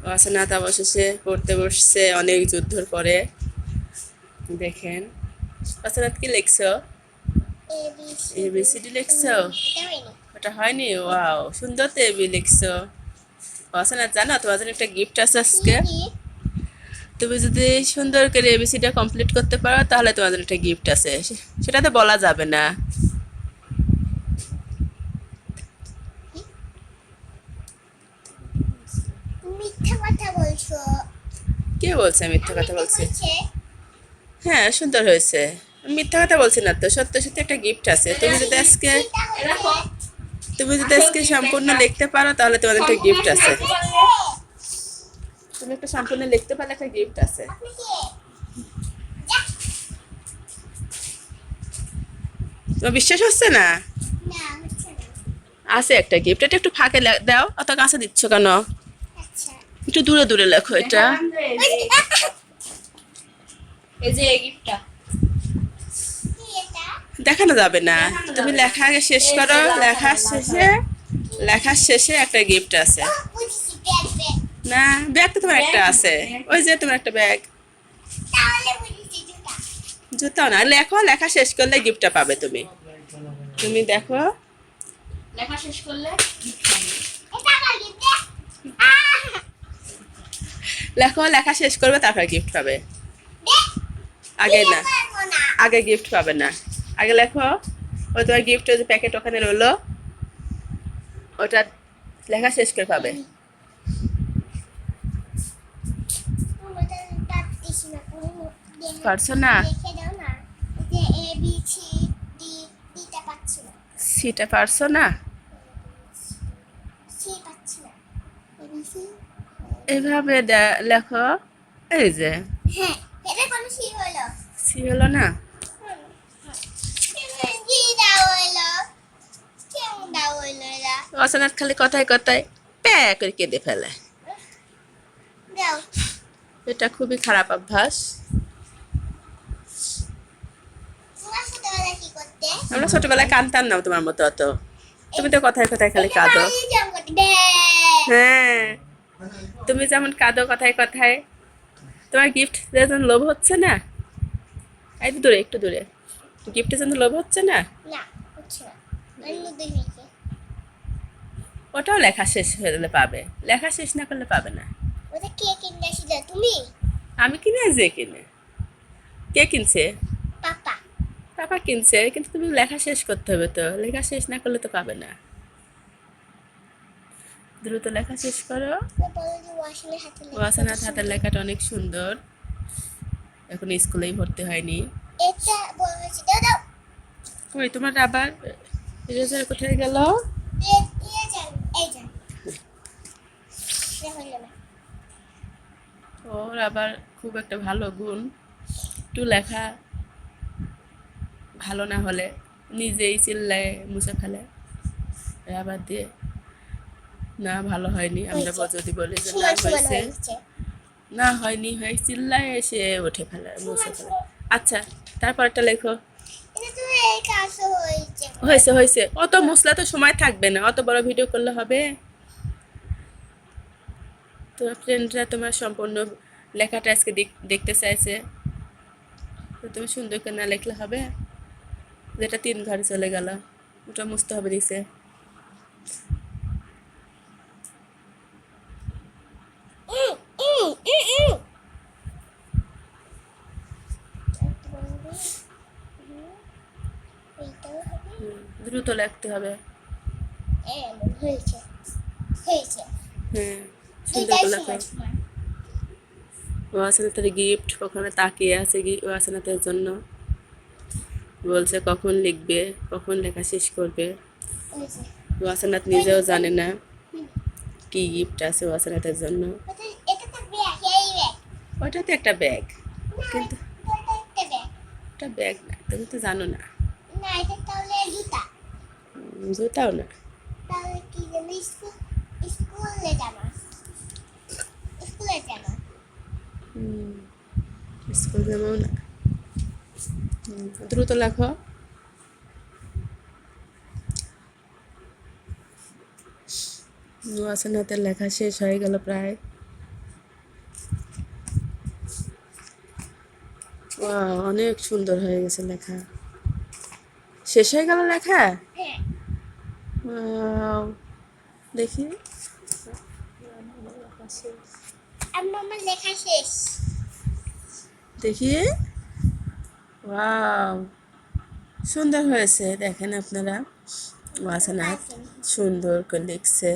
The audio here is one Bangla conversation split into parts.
ওয়াসনাথ অবশেষে পড়তে বসছে অনেক যুদ্ধর পরে। দেখেন ওয়াসনাথ কি লিখছো? এবিসিডি লিখছো? ওটা হয়নি? ওয়াও, সুন্দর তো এবি লিখছো। ওয়াসনাথ জানো তোমার জন্য একটা গিফট আছে আজকে। তুমি যদি সুন্দর করে এবিসিটা কমপ্লিট করতে পারো তাহলে তোমার জন্য একটা গিফট আছে। সেটা তো বলা যাবে না। মিথ্যা কথা বলছো। কে বলছে মিথ্যা কথা বলছি? হ্যাঁ, সুন্দর হয়েছে। মিথ্যা কথা বলছি না তো, সত্যি সত্যি একটা গিফট আছে। তুমি যদি আজকে সম্পূর্ণ লিখতে পারো তাহলে তোমাদের একটা গিফট আছে। তুমি একটা সম্পূর্ণ লিখতে পারলে একটা গিফট আছে। তোমার বিশ্বাস হচ্ছে না? আছে একটা গিফট। এটা একটু ফাঁকে দাও, অত কাছে দিচ্ছ কেন? একটু দূরে দূরে লেখো এটা। এই যে এই গিফটটা দেখানো যাবে না। তুমি লেখা আগে শেষ করো। লেখার শেষে একটা গিফট আছে। না, ব্যাগ তো তোমার একটা আছে। ওই যে তোমার একটা ব্যাগ। জুতাও না, লেখো। লেখা শেষ করলে গিফটটা পাবে তুমি। তুমি দেখো। লেখা শেষ করলে লেখো, লেখা শেষ করবে তারপর গিফট পাবে। আগে না, আগে গিফট পাবে না। আগে লেখো। ওই তোমার গিফটের যে প্যাকেট ওখানে রইলো, ওটা লেখা শেষ করে পাবে। পারছো না? সিটা পারছো না? এভাবে লেখো। এই যে সি হলো না? অসনাথ খালি কথায় কথায় প্যা করে কেঁদে ফেলে। এটা খুবই খারাপ অভ্যাস। আমরা ছোটবেলায় কাঁদতাম না তোমার মতো অত। তুমি তো কথায় কথায় খালি কাঁদো। হ্যাঁ, তুমি যেমন কাঁদো কথায় কথায়। তোমার গিফট যেন লোভ হচ্ছে না? এই তো দূরে, একটু দূরে। গিফটের জন্য লোভ হচ্ছে না? ওটাও লেখা শেষ হলে পাবে। লেখা শেষ না করলে পাবে না। তুমি আমি কিনে যে কিনে। কে কিনছে? পাপা পাপা কিনছে, কিন্তু তুমি লেখা শেষ করতে হবে তো। লেখা শেষ না করলে তো পাবে না। দ্রুত লেখা শেষ করো। ওয়াসনাথ হাতের লেখাটা অনেক সুন্দর। এখন স্কুলেই ভর্তি হয়নি। এটা বলেছি দাও দাও কই তোমার আবার ইরেজার কোথায় গেল? এই যান হলো না ওর আবার খুব একটা ভালো গুণ, একটু লেখা ভালো না হলে নিজেই চিল্লায় মুছে ফেলে। আবার দিয়ে না ভালো হয়নি আমরা যদি বলি যে না হয়েছে, না হয়নি, হয়ে চিল্লায় এসে উঠে ফেলে, মুছে ফেলে। আচ্ছা, তারপরটা লেখো। হয়েছে হয়েছে। অত মশলা তো সময় থাকবে না, অত বড় ভিডিও করলে হবে? তোমার ফ্রেন্ডরা তোমার সম্পূর্ণ লেখাটা আজকে দেখতে চাইছে, তো তুমি সুন্দর করে না লেখলে হবে? যেটা 3 ঘরে চলে গেল, ওটা মুছতে হবে দিছে। দ্রুত লিখতে হবে। হয়েছে হয়েছে হ্যাঁ, সুন্দর করে লেখো। ওয়াসনাথের গিফট কখনো তাকিয়ে আছে ওয়াসনাথের জন্য। বলছে কখন লিখবে, কখন লেখা শেষ করবে। ওয়াসনাথ নিজেও জানে না কি গিফট আছে ওয়াসনাথের জন্য। ওটা তো একটা ব্যাগ, কিন্তু ওটা ব্যাগ না, তুমি তো জানো না। জুতাও না। স্কুল যাবো না। দ্রুত লেখো। ওয়াসনাথের লেখা শেষ হয়ে গেল প্রায়। অনেক সুন্দর হয়ে গেছে লেখা। শেষ হয়ে গেল লেখা। হ্যাঁ Wow, দেখি আমার লেখা শেষ দেখি। ওয়াও, সুন্দর হয়েছে। দেখেন আপনারা, ওয়াসনাথ সুন্দর করে লিখছে।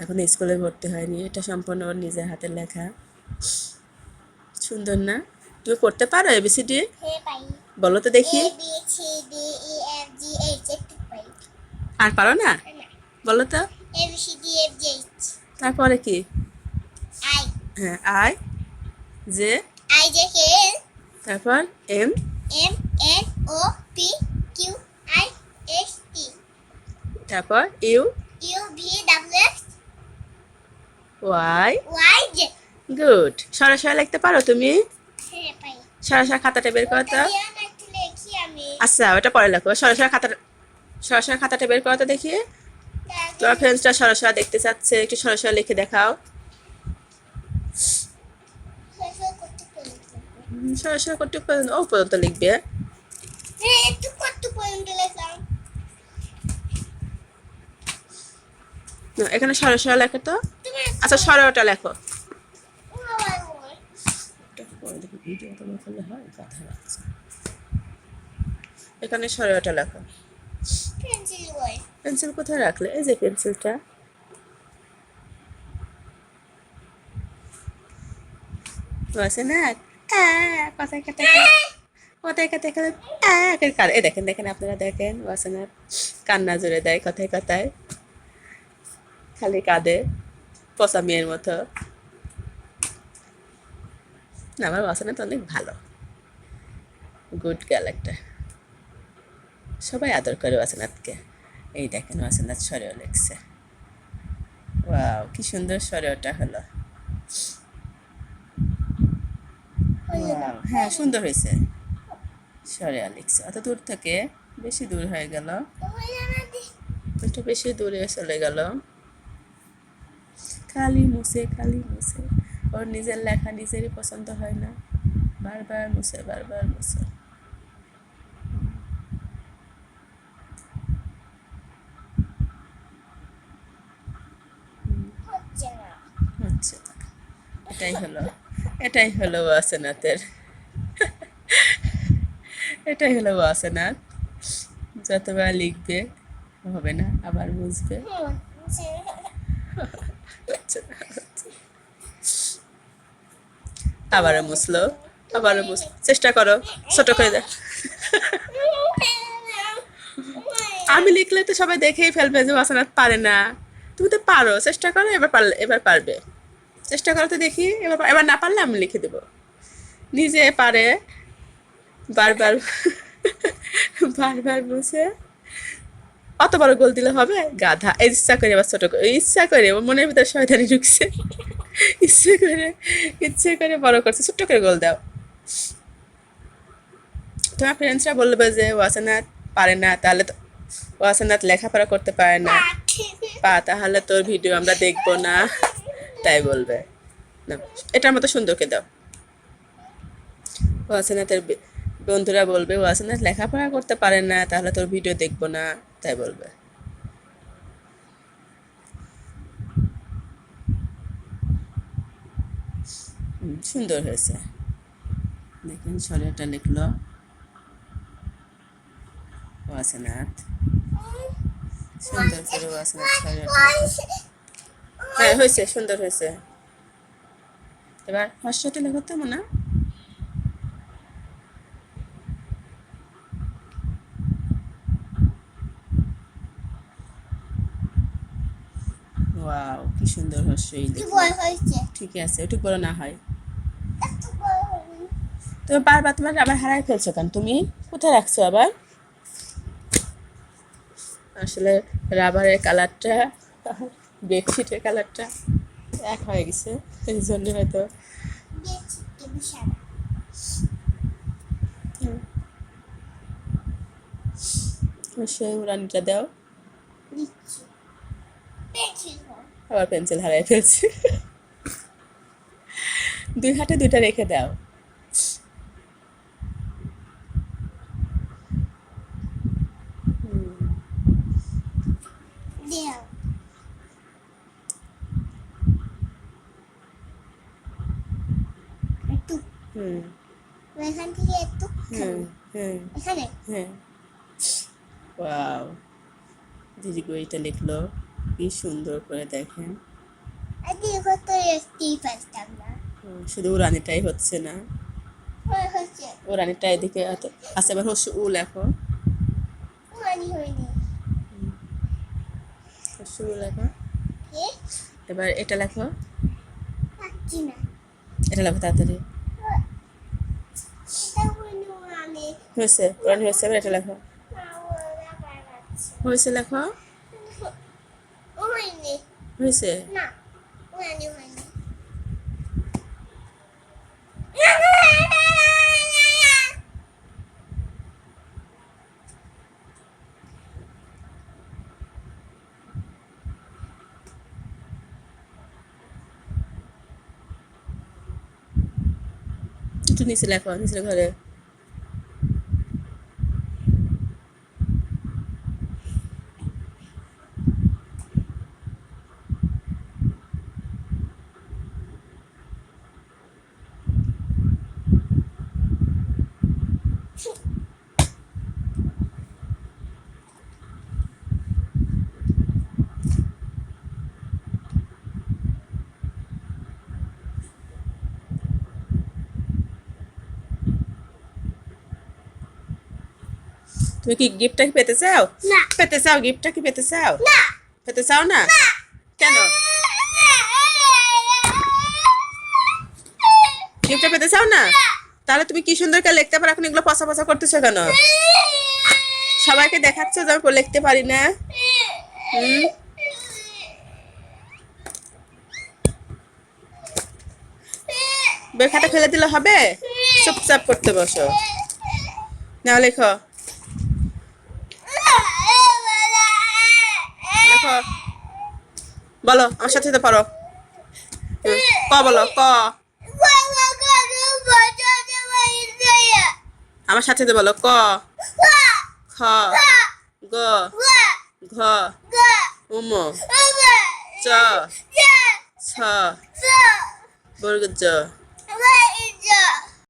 এখন স্কুলে ভর্তি হয়নি, এটা সম্পূর্ণ ওর নিজের হাতের লেখা। সুন্দর না? তুমি পড়তে পারো এবিসিডি? হ্যাঁ পাই বলো তো দেখি। A B C D E F G H একটু পাই আর পারো না? না বলো তো। A B C D F G H তারপরে কি? I হ্যাঁ, I, J, I J K L তারপর M, M N O P Q I S T তারপর U, U V W X Y. Y Z good. সরাসরি লিখতে পারো তুমি? হ্যাঁ পাই সরাসরি খাতাটা বের করো তো। দিয়া না একটু লেখি আমি আচ্ছা, ওটা পরে লেখো। সরাসরি খাতাটা বের করো তো দেখি। তোমার ফ্রেন্ডসটা সরাসরি দেখতে চাচ্ছে, একটু সরাসরি লিখে দেখাও। করতে পারি সরাসরি কত পর্যন্ত? ও পর্যন্ত লিখবে। হ্যাঁ একটু কত পর্যন্ত লেখলাম না, এখানে সরাসরি লেখো তো। তুমি আচ্ছা, সরাসরিটা লেখো। এখানে সরাসরিটা লেখো। পেন্সিল বই পেন্সিল কোথায় রাখলে? এই যে পেন্সিলটা। আছে না? কথায় কথায় কথায় কথায় কথায় এই দেখেন দেখেন, আপনারা দেখেন ওয়াসনার কান্না জুড়ে দেয় কথায় কথায়, খালি কাঁদে পচা মেয়ের মতো। না, আমার ওয়াসনা তো অনেক ভালো, গুড গার্ল একটা। সবাই আদর করে ওয়াসনাথকে। এই দেখেন ওয়াসনাথ সরেও লেখছে। ওয়াও, কি সুন্দর সরেওটা হলো। Wow, হ্যাঁ সুন্দর হয়েছে। সরেয়া লিখছে অত দূর থেকে, বেশি দূর হয়ে গেল, একটু বেশি দূরে চলে গেল। খালি মুছে খালি মুছে, ওর নিজের লেখা নিজেরই পছন্দ হয় না, বারবার মুছে বারবার মুছে। হচ্ছে না আচ্ছা, এটাই হলো ওয়াসনাথের। এটাই হলো ওয়াসনাথ। যতবার লিখবে হবে না, আবার বুঝবে। আবারও মুছলো, আবারও চেষ্টা করো, ছোট করে দে। আমি লিখলে তো সবাই দেখেই ফেলবে যে ওয়াসনাথ পারে না। তুমি তো পারো, চেষ্টা করো, এবার পারবে। চেষ্টা করো তো দেখি, এবার না পারলে আমি লিখে দেবো। নিজে পারে, বারবার বারবার মুছে। অত বড় গোল দিলে হবে? গাধা। ইচ্ছা করে আবার ছোট করে, ইচ্ছা করে ওর মনের ভিতরে শয়তানি ঢুকছে, ইচ্ছে করে বড় করছে। ছোট্ট করে গোল দাও। তোমার ফ্রেন্ডসরা বলবে যে ওয়াসনাথ পারে না, তাহলে তো ওয়াসনাথ লেখাপড়া করতে পারে না, তাহলে তোর ভিডিও আমরা দেখবো না, তাই বলবে। না, এটার মতো সুন্দরকে দাও। ওয়াসনাথের বন্ধুরা বলবে ওয়াসনাথ লেখাপড়া করতে পারে না, তাহলে তোর ভিডিও দেখবো না, তাই বলবে। সুন্দর হয়েছে। দেখুন শরীরটা লিখলো ওয়াসনাথ, সুন্দর করে ওয়াসনাথ শরীরটা। হ্যাঁ হয়েছে, সুন্দর হয়েছে। এবার হর্ষতে লেখো তো মনে। ওয়াও, কি সুন্দর হর্ষ এই একটু লিখলো। বড় হয়েছে ঠিক আছে, একটু বড় না হয়। একটু বড় হয়নি তুমি বারবার তোমার আবার হারাই ফেলছো কেন? তুমি কোথায় রাখছো আবার? আসলে রাবারের কালারটা বেডশিটের কালারটা এক হয়ে গেছে, এই জন্য হয়তো। দেখছি তুমি সাদা সেই উড়ানিটা দাও। দিচ্ছি পেন্সিল বই আবার পেন্সিল হারাই ফেলছি। দুই হাতে দুইটা রেখে দাও। হুম এখান থেকে একটু হুম হুম এখানে হ্যাঁ ওয়াও দিদি এটা লিখলো কি সুন্দর করে দেখেন আগে কত একটি পারতাম না শুধু উড়ানিটাই হচ্ছে না হচ্ছে উড়ানিটা এদিকে আচ্ছা এবার হচ্ছে উ লেখো মানি হয়নি হচ্ছে উ লেখো কি এবার এটা লেখো পাচ্ছি না এটা লেখো তাড়াতাড়ি তারপরে আমি হয়েছে উড়ানি হয়েছে এবার এটা লেখো হয়েছে লেখো হয়নি হয়েছে না হয়নি হয়নি একটু নিচে লেখো নিচে ঘরে তুমি কি গিফটটা কি পেতে চাও না পেতে চাও গিফটটা কি পেতে চাও না পেতে চাও না কেন গিফটটা পেতে চাও না তাহলে তুমি কি সুন্দর করে লিখতে পারো এখন এগুলো পচা পচা করতেছো কেন সবাইকে দেখাচ্ছ যে আমি লিখতে পারি না হুম বই খাতা ফেলে দিলে হবে চুপচাপ করতে বসো না লেখো লেখো বলো আমার সাথে তো পারো ক বলো ক আমার সাথে তো বলো ক খ গ ঘ উম চ ছ বর্গ জ